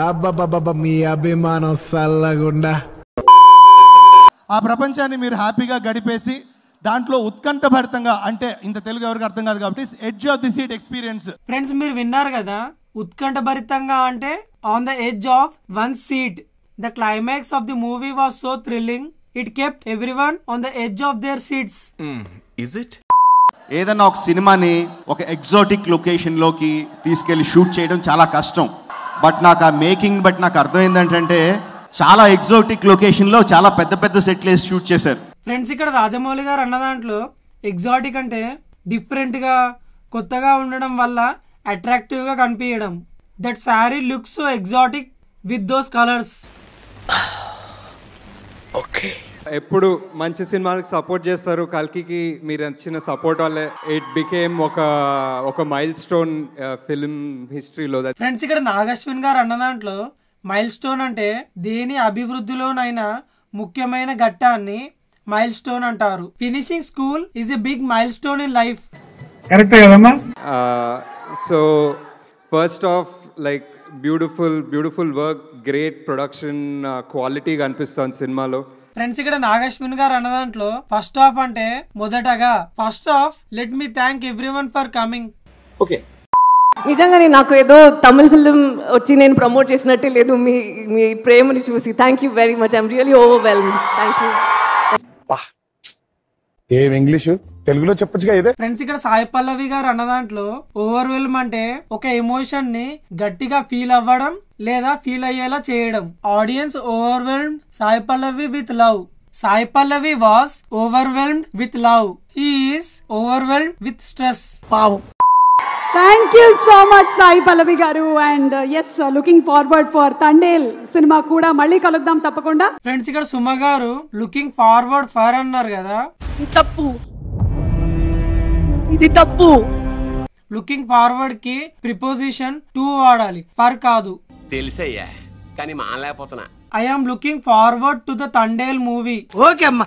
అబ్బబ్బబ్బ మీ అభిమానం సల్లగుండా. ఆ ప్రపంచాన్ని మీరు హ్యాపీగా గడిపేసి దాంట్లో ఉత్కంఠభరితంగా, అంటే ఇంత తెలుగు ఎవరికి అర్థం కాదు కాబట్టి edge of the seat experience. Friends మీరు విన్నారు కదా, ఉత్కంఠభరితంగా అంటే on the edge of one seat. The climax of the movie was so thrilling, it kept everyone on the edge of their seats. Is it? ఏదన్నా ఒక సినిమాని ఒక exotic location లోకి తీసుకెళ్లి షూట్ చేయడం చాలా కష్టం. బట్ నాకు ఆ మేకింగ్ బట్ నాకు అర్థమైంది ఏంటంటే చాలా ఎగ్జాటిక్ లొకేషన్ లో చాలా పెద్ద పెద్ద సెట్లు వేసి షూట్ చేశారు. ఫ్రెండ్స్ ఇక్కడ రాజమౌళి గారు అన్న దాంట్లో ఎగ్జాటిక్ అంటే డిఫరెంట్ గా, కొత్తగా ఉండడం వల్ల అట్రాక్టివ్ గా కనిపించడం. That sorry looks so exotic with those colours. Okay, ఎప్పుడు మంచి సినిమాలకు సపోర్ట్ చేస్తారు. కల్కికి మీరు ఇచ్చిన సపోర్ట్ వల్లే ఇట్ బికేమ్ ఒక మైల్ స్టోన్ ఫిల్మ్ హిస్టరీలో. ఫ్రెండ్స్ ఇక్కడ నాగశ్విన్ గారు అన్న దాంట్లో మైల్ స్టోన్ అంటే దేని అభివృద్ధిలోనైనా ముఖ్యమైన ఘట్టాన్ని మైల్ స్టోన్ అంటారు. Finishing school is a big milestone in life. కరెక్టే కదమ్మా? So first of like beautiful work, great production, quality కనిపిస్తుంది సినిమాలో. ఫ్రెండ్స్ ఇక్కడ నాగశ్విన్ గారు అన్న దాంట్లో ఫస్ట్ ఆఫ్ అంటే మొదటగా first of let me thank everyone for coming. Okay, నిజంగానే నాకు ఏదో తమిళ ఫిల్మ్ వచ్చి నేను ప్రమోట్ చేసినట్టే లేదు మీ ప్రేమని చూసి. Thank you very much, I'm really overwhelmed. Thank you. ఏం ఇంగ్లీషు, తెలుగులో చెప్పొచ్చుగా ఇదే. ఫ్రెండ్స్ ఇక్కడ సాయి పల్లవి గారు అన్న దాంట్లో ఓవర్వెల్మ్ అంటే ఒక ఎమోషన్ ని గట్టిగా ఫీల్ అవ్వడం లేదా ఫీల్ అయ్యేలా చేయడం. Audience overwhelmed Sai Pallavi with love. Sai Pallavi was overwhelmed with love. He is overwhelmed with stress. పావం. Thank you so much Sai Pallavi garu. And yes, looking forward for Thandel సినిమా కూడా మళ్ళీ కలుద్దాం తప్పకుండా. ఫ్రెండ్స్ ఇక్కడ సుమ గారు లుకింగ్ ఫార్వర్డ్ ఫర్ అన్నారు కదా, తప్పు, ఇది తప్పు. లుకింగ్ ఫార్వర్డ్ కి ప్రిపోజిషన్ టు వాడాలి, ఫర్ కాదు. తెలిసయ్యా కానీ మానలేకపోతున్నా. I am looking forward to the Thandel movie. Okay అమ్మా,